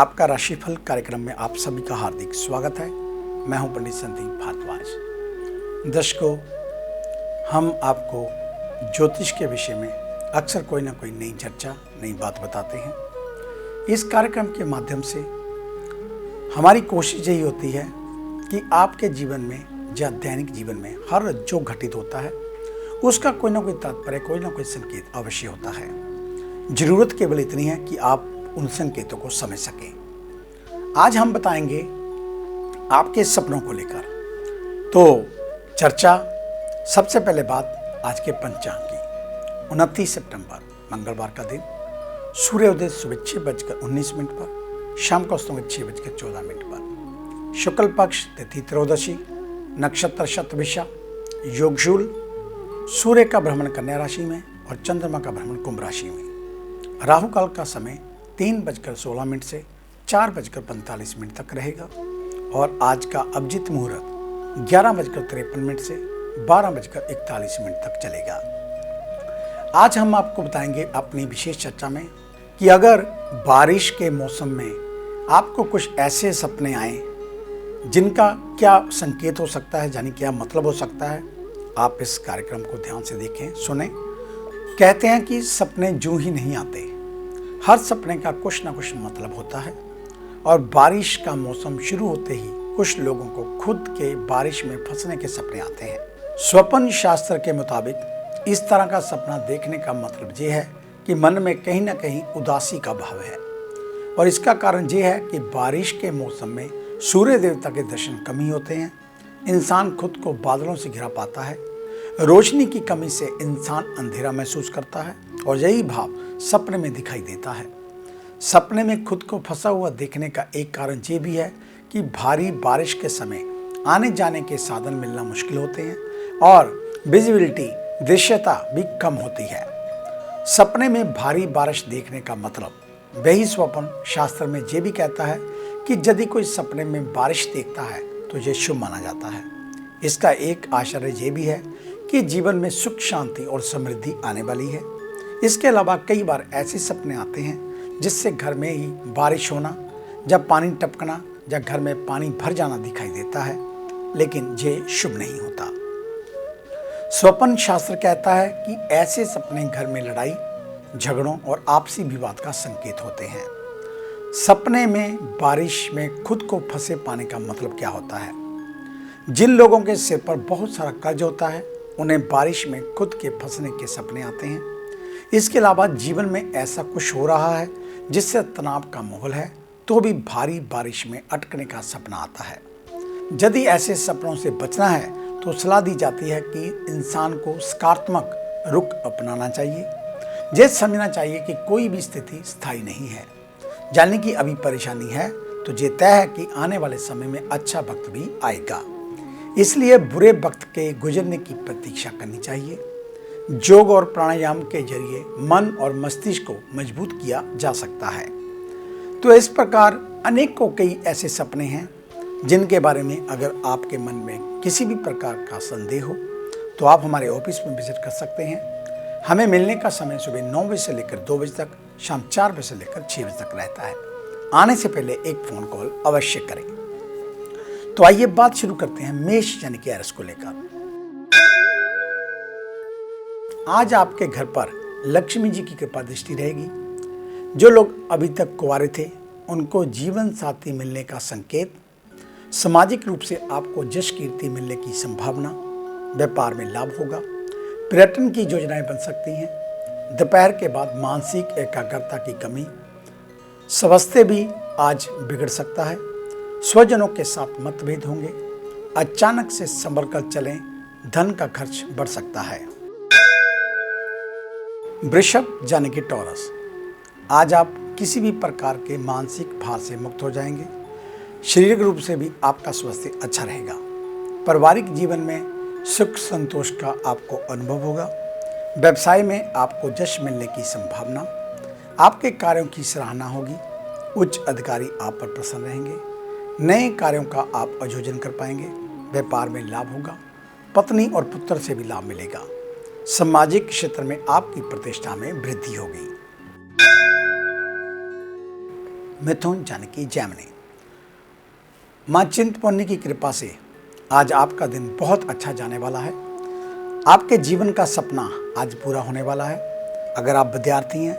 आपका राशिफल कार्यक्रम में आप सभी का हार्दिक स्वागत है। मैं हूं पंडित संदीप भारद्वाज। दर्शकों, हम आपको ज्योतिष के विषय में अक्सर कोई ना कोई नई चर्चा, नई बात बताते हैं। इस कार्यक्रम के माध्यम से हमारी कोशिश यही होती है कि आपके जीवन में या दैनिक जीवन में हर जो घटित होता है उसका कोई ना कोई तात्पर्य, कोई ना कोई संकेत अवश्य होता है। जरूरत केवल इतनी है कि आप उन संकेतों को समझ सकें। आज हम बताएंगे आपके सपनों को लेकर। तो चर्चा, सबसे पहले बात आज के पंचांग की। 29 सितंबर मंगलवार का दिन, सूर्योदय सुबह 6:19 पर, शाम को अस्तंगत 6:14 पर, शुक्ल पक्ष तिथि त्रयोदशी, नक्षत्र शतभिषा, योगशूल, सूर्य का भ्रमण कन्या राशि में और चंद्रमा का भ्रमण कुंभ राशि में। राहु काल का समय 3:16 से 4:45 तक रहेगा और आज का अभिजीत मुहूर्त 11:53 से 12:41 तक चलेगा। आज हम आपको बताएंगे अपनी विशेष चर्चा में कि अगर बारिश के मौसम में आपको कुछ ऐसे सपने आए जिनका क्या संकेत हो सकता है, यानी क्या मतलब हो सकता है, आप इस कार्यक्रम को ध्यान से देखें, सुने। कहते हैं कि सपने यूं ही नहीं आते, हर सपने का कुछ ना कुछ मतलब होता है। और बारिश का मौसम शुरू होते ही कुछ लोगों को खुद के बारिश में फंसने के सपने आते हैं। स्वप्न शास्त्र के मुताबिक इस तरह का सपना देखने का मतलब ये है कि मन में कहीं ना कहीं उदासी का भाव है। और इसका कारण ये है कि बारिश के मौसम में सूर्य देवता के दर्शन कम ही होते हैं। इंसान खुद को बादलों से घिरा पाता है। रोशनी की कमी से इंसान अंधेरा महसूस करता है और यही भाव सपने में दिखाई देता है। सपने में खुद को फंसा हुआ देखने का एक कारण ये भी है कि भारी बारिश के समय आने जाने के साधन मिलना मुश्किल होते हैं और विजिबिलिटी, दृश्यता भी कम होती है। सपने में भारी बारिश देखने का मतलब वही स्वप्न शास्त्र में ये भी कहता है कि यदि कोई सपने में बारिश देखता है तो ये शुभ माना जाता है। इसका एक आश्चर्य ये भी है कि जीवन में सुख, शांति और समृद्धि आने वाली है। इसके अलावा कई बार ऐसे सपने आते हैं जिससे घर में ही बारिश होना, जब पानी टपकना या घर में पानी भर जाना दिखाई देता है, लेकिन ये शुभ नहीं होता। स्वप्न शास्त्र कहता है कि ऐसे सपने घर में लड़ाई, झगड़ों और आपसी विवाद का संकेत होते हैं। सपने में बारिश में खुद को फंसे पाने का मतलब क्या होता है? जिन लोगों के सिर पर बहुत सारा कर्ज होता है उन्हें बारिश में खुद के फंसने के सपने आते हैं। इसके अलावा जीवन में ऐसा कुछ हो रहा है जिससे तनाव का माहौल है तो भी भारी बारिश में अटकने का सपना आता है। यदि ऐसे सपनों से बचना है तो सलाह दी जाती है कि इंसान को सकारात्मक रुख अपनाना चाहिए। यह समझना चाहिए कि कोई भी स्थिति स्थायी नहीं है, यानी कि अभी परेशानी है तो ये तय है कि आने वाले समय में अच्छा वक्त भी आएगा। इसलिए बुरे वक्त के गुजरने की प्रतीक्षा करनी चाहिए। योग और प्राणायाम के जरिए मन और मस्तिष्क को मजबूत किया जा सकता है। तो इस प्रकार अनेकों कई ऐसे सपने हैं जिनके बारे में अगर आपके मन में किसी भी प्रकार का संदेह हो तो आप हमारे ऑफिस में विजिट कर सकते हैं। हमें मिलने का समय सुबह 9 बजे से लेकर 2 बजे तक, शाम 4 बजे से लेकर 6 बजे तक रहता है। आने से पहले एक फ़ोन कॉल अवश्य करें। तो आइए बात शुरू करते हैं मेष यानी कि एरिस को लेकर। आज आपके घर पर लक्ष्मी जी की कृपा दृष्टि रहेगी। जो लोग अभी तक कुंवारे थे उनको जीवन साथी मिलने का संकेत, सामाजिक रूप से आपको यश कीर्ति मिलने की संभावना, व्यापार में लाभ होगा, पर्यटन की योजनाएं बन सकती हैं। दोपहर के बाद मानसिक एकाग्रता की कमी, स्वास्थ्य भी आज बिगड़ सकता है। स्वजनों के साथ मतभेद होंगे। अचानक से संभल कर चलें, धन का खर्च बढ़ सकता है। वृषभ यानी कि टॉरस, आज आप किसी भी प्रकार के मानसिक भार से मुक्त हो जाएंगे। शारीरिक रूप से भी आपका स्वास्थ्य अच्छा रहेगा। पारिवारिक जीवन में सुख संतोष का आपको अनुभव होगा। व्यवसाय में आपको यश मिलने की संभावना, आपके कार्यों की सराहना होगी। उच्च अधिकारी आप पर प्रसन्न रहेंगे। नए कार्यों का आप आयोजन कर पाएंगे। व्यापार में लाभ होगा। पत्नी और पुत्र से भी लाभ मिलेगा। सामाजिक क्षेत्र में आपकी प्रतिष्ठा में वृद्धि होगी। मिथुन यानी कि जेमिनी। माँ चिंतपूर्णी की कृपा से आज आपका दिन बहुत अच्छा जाने वाला है। आपके जीवन का सपना आज पूरा होने वाला है। अगर आप विद्यार्थी हैं,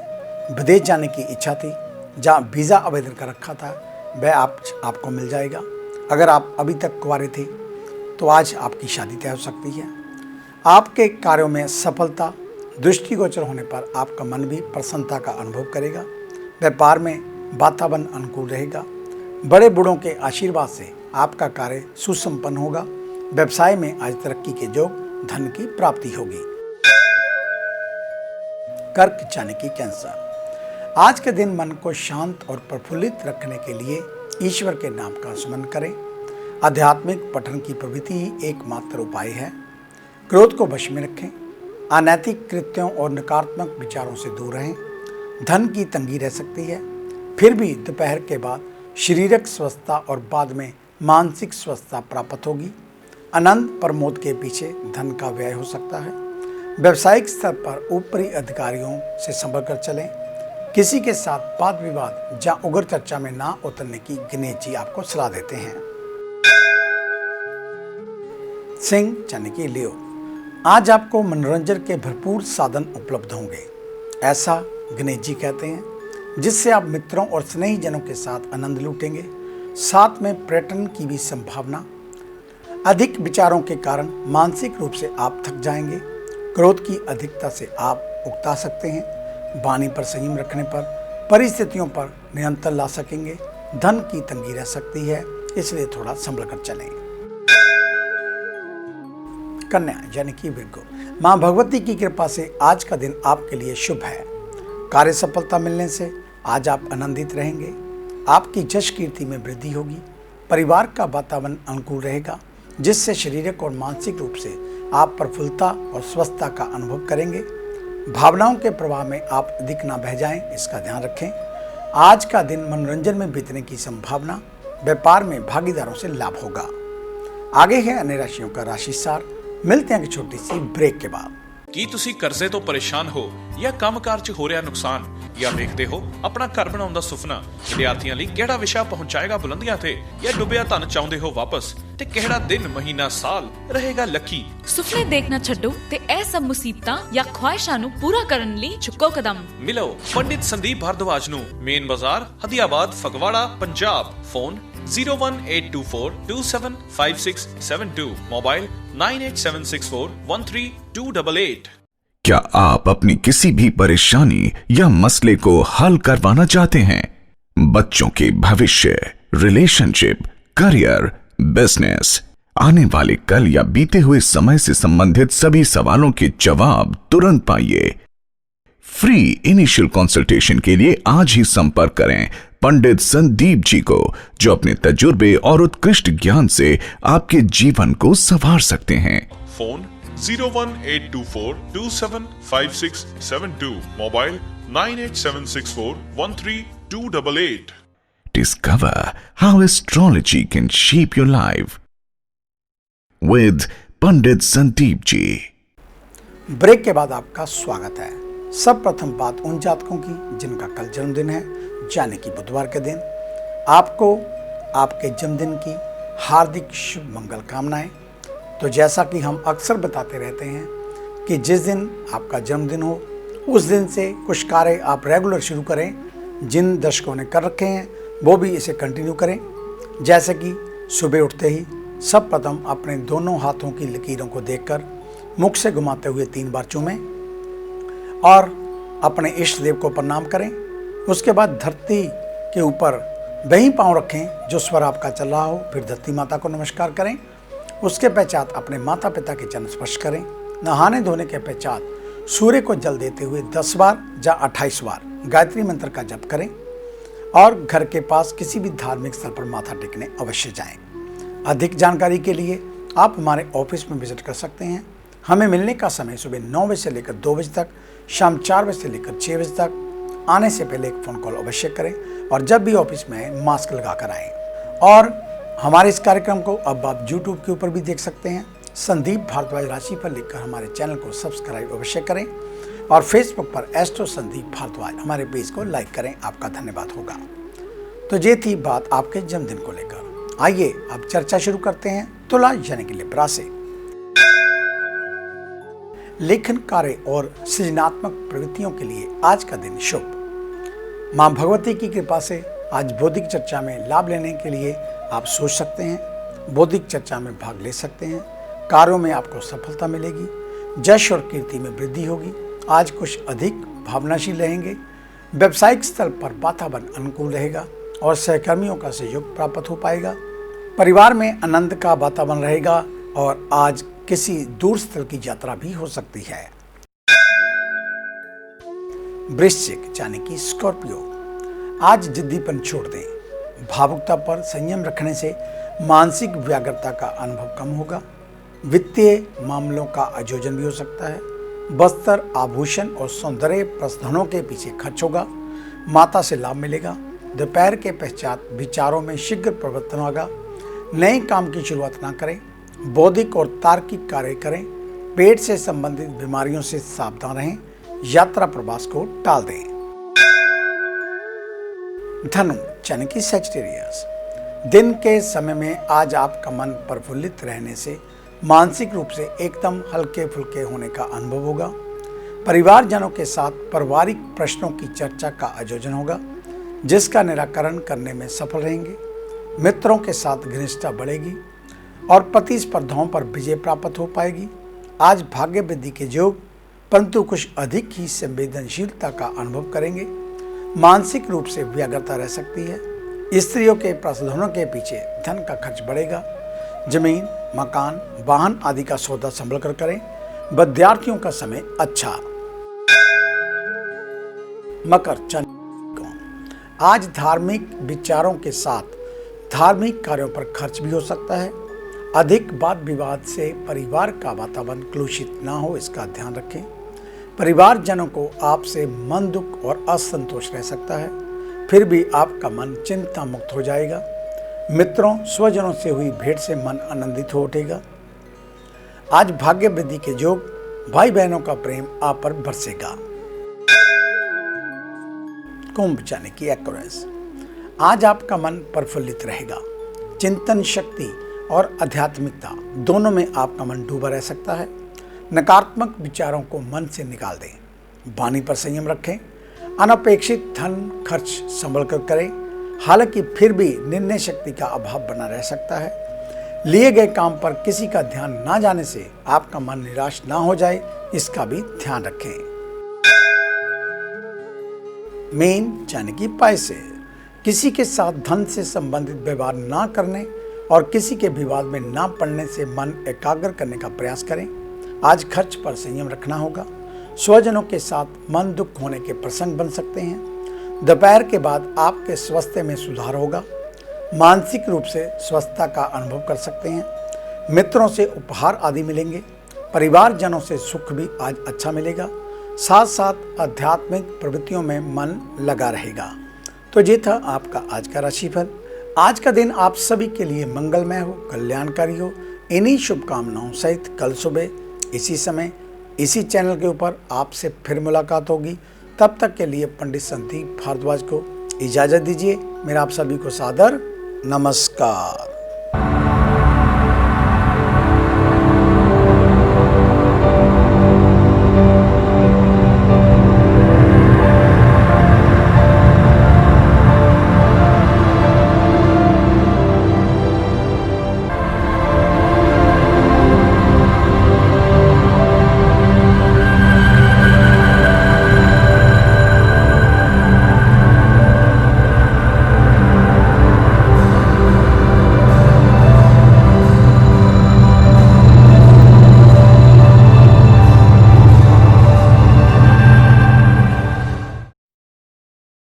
विदेश जाने की इच्छा थी, जहाँ वीज़ा आवेदन कर रखा था, वह आपको मिल जाएगा। अगर आप अभी तक कुंवारे थे तो आज आपकी शादी तय हो सकती है। आपके कार्यों में सफलता दृष्टिगोचर होने पर आपका मन भी प्रसन्नता का अनुभव करेगा। व्यापार में वातावरण अनुकूल रहेगा। बड़े बूढ़ों के आशीर्वाद से आपका कार्य सुसंपन्न होगा। व्यवसाय में आज तरक्की के योग, धन की प्राप्ति होगी। कर्क यानी कि कैंसर। आज के दिन मन को शांत और प्रफुल्लित रखने के लिए ईश्वर के नाम का स्मरण करें। आध्यात्मिक पठन की प्रवृत्ति ही एकमात्र उपाय है। क्रोध को वश में रखें। अनैतिक कृत्यों और नकारात्मक विचारों से दूर रहें। धन की तंगी रह सकती है, फिर भी दोपहर के बाद शारीरिक स्वस्थता और बाद में मानसिक स्वस्थता प्राप्त होगी। आनंद प्रमोद के पीछे धन का व्यय हो सकता है। व्यावसायिक स्तर पर ऊपरी अधिकारियों से संभल कर चलें। किसी के साथ वाद विवाद या उग्र चर्चा में ना उतरने की गणेश जी आपको सलाह देते हैं। सिंह यानी कि लियो। आज आपको मनोरंजन के भरपूर साधन उपलब्ध होंगे, ऐसा गणेश जी कहते हैं, जिससे आप मित्रों और स्नेहीजनों के साथ आनंद लूटेंगे। साथ में पर्यटन की भी संभावना। अधिक विचारों के कारण मानसिक रूप से आप थक जाएंगे। क्रोध की अधिकता से आप उकता सकते हैं। वाणी पर संयम रखने पर परिस्थितियों पर नियंत्रण ला सकेंगे। धन की तंगी रह सकती है, इसलिए थोड़ा संभल कर चलें। कन्या यानी कि वृक्क। मां भगवती की कृपा से आज का दिन आपके लिए शुभ है। कार्य सफलता मिलने से आज आप आनंदित रहेंगे। आपकी यश कीर्ति में वृद्धि होगी। परिवार का वातावरण अनुकूल रहेगा, जिससे शारीरिक और मानसिक रूप से आप प्रफुल्लता और स्वस्थता का अनुभव करेंगे। भावनाओं के प्रवाह में आप अधिक ना बह जाएं, इसका ध्यान रखें। आज का दिन मनोरंजन में बीतने की संभावना। व्यापार में भागीदारों से लाभ होगा। आगे है अन्य राशियों का राशि सार। मिलते हैं एक छोटी सी ब्रेक के बाद। ਕੀ ਤੁਸੀਂ ਕਰਜ਼ੇ ਤੋਂ ਪਰੇਸ਼ਾਨ ਹੋ ਜਾਂ ਕੰਮਕਾਰ 'ਚ ਹੋ ਰਿਹਾ ਨੁਕਸਾਨ ਜਾਂ ਵੇਖਦੇ ਹੋ ਆਪਣਾ ਘਰ ਬਣਾਉਣ ਦਾ ਸੁਪਨਾ? ਵਿਦਿਆਰਥੀਆਂ ਲਈ ਕਿਹੜਾ ਵਿਸ਼ਾ ਪਹੁੰਚਾਏਗਾ ਬੁਲੰਦੀਆਂ ਤੇ ਜਾਂ ਡੁੱਬਿਆ ਧਨ ਚਾਹੁੰਦੇ ਹੋ ਵਾਪਸ? ਤੇ ਕਿਹੜਾ ਦਿਨ ਮਹੀਨਾ ਸਾਲ ਰਹੇਗਾ ਲੱਕੀ? ਸੁਪਨੇ ਦੇਖਣਾ ਛੱਡੋ ਤੇ ਇਹ ਸਭ ਮੁਸੀਬਤਾਂ ਜਾਂ ਖੁਆਇਸ਼ਾਂ ਨੂੰ ਪੂਰਾ ਕਰਨ ਲਈ ਚੁੱਕੋ ਕਦਮ। ਮਿਲੋ ਪੰਡਿਤ ਸੰਦੀਪ ਭਾਰਦਵਾਜ ਨੂੰ, main Bazaar Hadiabad Phagwara Punjab. Phone 01824275672, mobile 9876413288। क्या आप अपनी किसी भी परेशानी या मसले को हल करवाना चाहते हैं? बच्चों के भविष्य, रिलेशनशिप, करियर, बिजनेस, आने वाले कल या बीते हुए समय से संबंधित सभी सवालों के जवाब तुरंत पाइए। फ्री इनिशियल कंसल्टेशन के लिए आज ही संपर्क करें पंडित संदीप जी को, जो अपने तजुर्बे और उत्कृष्ट ज्ञान से आपके जीवन को संवार सकते हैं। Phone 01824275672, mobile 9876413288। Discover how astrology can shape your life with Pandit Sandeep ji. Break के बाद आपका स्वागत है। सब प्रथम बात उन जातकों की जिनका कल जन्मदिन है, यानी कि बुधवार के दिन। आपको आपके जन्मदिन की हार्दिक शुभ मंगल कामनाएं। तो जैसा कि हम अक्सर बताते रहते हैं कि जिस दिन आपका जन्मदिन हो उस दिन से कुछ कार्य आप रेगुलर शुरू करें। जिन दर्शकों ने कर रखे हैं वो भी इसे कंटिन्यू करें। जैसे कि सुबह उठते ही सब प्रथम अपने दोनों हाथों की लकीरों को देखकर मुख से घुमाते हुए 3 बार चूमें और अपने इष्ट देव को प्रणाम करें। उसके बाद धरती के ऊपर वहीं पांव रखें जो स्वर आपका चल रहा हो। फिर धरती माता को नमस्कार करें। उसके पश्चात अपने माता पिता के चरण स्पर्श करें। नहाने धोने के पश्चात सूर्य को जल देते हुए 10 बार या 28 बार गायत्री मंत्र का जप करें और घर के पास किसी भी धार्मिक स्थल पर माथा टेकने अवश्य जाएं। अधिक जानकारी के लिए आप हमारे ऑफिस में विजिट कर सकते हैं। हमें मिलने का समय सुबह 9 बजे से लेकर 2 बजे तक, शाम 4 बजे से लेकर 6 बजे तक। आने से पहले एक फ़ोन कॉल अवश्य करें और जब भी ऑफिस में आए मास्क लगा कर आएँ। और हमारे इस कार्यक्रम को अब आप YouTube के ऊपर भी देख सकते हैं। संदीप भारद्वाज राशि पर लिखकर हमारे चैनल को सब्सक्राइब अवश्य करें और फेसबुक पर एस्ट्रो संदीप भारद्वाज हमारे पेज को लाइक करें। आपका धन्यवाद होगा। तो ये थी बात आपके जन्मदिन को लेकर। आइए अब चर्चा शुरू करते हैं तुला यानी कि लिब्रा से। लेखन कार्य और सृजनात्मक प्रवृत्तियों के लिए आज का दिन शुभ। मां भगवती की कृपा से आज बौद्धिक चर्चा में लाभ लेने के लिए आप सोच सकते हैं, बौद्धिक चर्चा में भाग ले सकते हैं, कार्यों में आपको सफलता मिलेगी, यश और कीर्ति में वृद्धि होगी। आज कुछ अधिक भावनाशील रहेंगे, व्यावसायिक स्थल पर वातावरण अनुकूल रहेगा और सहकर्मियों का सहयोग प्राप्त हो पाएगा। परिवार में आनंद का वातावरण रहेगा और आज किसी दूर स्थल की यात्रा भी हो सकती है। वृश्चिक यानी कि स्कॉर्पियो, आज जिद्दीपन छोड़ दें। भावुकता पर संयम रखने से मानसिक व्याग्रता का अनुभव कम होगा। वित्तीय मामलों का आयोजन भी हो सकता है। वस्त्र, आभूषण और सौंदर्य प्रसाधनों के पीछे खर्च होगा। माता से लाभ मिलेगा। दोपहर के पश्चात विचारों में शीघ्र परिवर्तन होगा। नए काम की शुरुआत ना करें। बौद्धिक और तार्किक कार्य करें। पेट से संबंधित बीमारियों से सावधान रहें। यात्रा प्रवास को टाल दें। धनु यानी कि सैजिटेरियस, दिन के समय में आज आपका मन प्रफुल्लित रहने से मानसिक रूप से एकदम हल्के फुल्के होने का अनुभव होगा। परिवारजनों के साथ पारिवारिक प्रश्नों की चर्चा का आयोजन होगा, जिसका निराकरण करने में सफल रहेंगे। मित्रों के साथ घनिष्ठता बढ़ेगी और प्रतिस्पर्धाओं पर विजय प्राप्त हो पाएगी। आज भाग्य वृद्धि के योग, परंतु कुछ अधिक ही संवेदनशीलता का अनुभव करेंगे। मानसिक रूप से व्याग्रता रह सकती है। स्त्रियों के प्रसाधनों के पीछे धन का खर्च बढ़ेगा। जमीन, मकान, वाहन आदि का सौदा संभल कर करें। विद्यार्थियों का समय अच्छा। मकर, आज धार्मिक विचारों के साथ धार्मिक कार्यों पर खर्च भी हो सकता है। अधिक वाद विवाद से परिवार का वातावरण कलुषित ना हो, इसका ध्यान रखें। परिवारजनों को आपसे मन दुख और असंतोष रह सकता है, फिर भी आपका मन चिंता मुक्त हो जाएगा। मित्रों, स्वजनों से हुई भेंट से मन आनंदित हो उठेगा। आज भाग्य वृद्धि के योग, भाई बहनों का प्रेम आप पर बरसेगा। कुंभ यानी कि एक्वेरियस, आज आपका मन प्रफुल्लित रहेगा। चिंतन शक्ति और आध्यात्मिकता दोनों में आपका मन डूबा रह सकता है। नकारात्मक विचारों को मन से निकाल दें। वाणी पर संयम रखें। अनपेक्षित धन खर्च संभल कर करें। हालांकि फिर भी निर्णय शक्ति का अभाव बना रह सकता है। लिए गए काम पर किसी का ध्यान ना जाने से आपका मन निराश ना हो जाए, इसका भी ध्यान रखें। मीन यानी कि पैसे, किसी के साथ धन से संबंधित व्यवहार ना करने और किसी के विवाद में ना पड़ने से मन एकाग्र करने का प्रयास करें। आज खर्च पर संयम रखना होगा। स्वजनों के साथ मन दुख होने के प्रसंग बन सकते हैं। दोपहर के बाद आपके स्वास्थ्य में सुधार होगा। मानसिक रूप से स्वस्थता का अनुभव कर सकते हैं। मित्रों से उपहार आदि मिलेंगे। परिवारजनों से सुख भी आज अच्छा मिलेगा। साथ साथ आध्यात्मिक प्रवृत्तियों में मन लगा रहेगा। तो ये था आपका आज का राशिफल। आज का दिन आप सभी के लिए मंगलमय हो, कल्याणकारी हो। इन्हीं शुभकामनाओं सहित कल सुबह इसी समय इसी चैनल के ऊपर आपसे फिर मुलाकात होगी। तब तक के लिए पंडित संदीप भारद्वाज को इजाज़त दीजिए। मेरा आप सभी को सादर नमस्कार।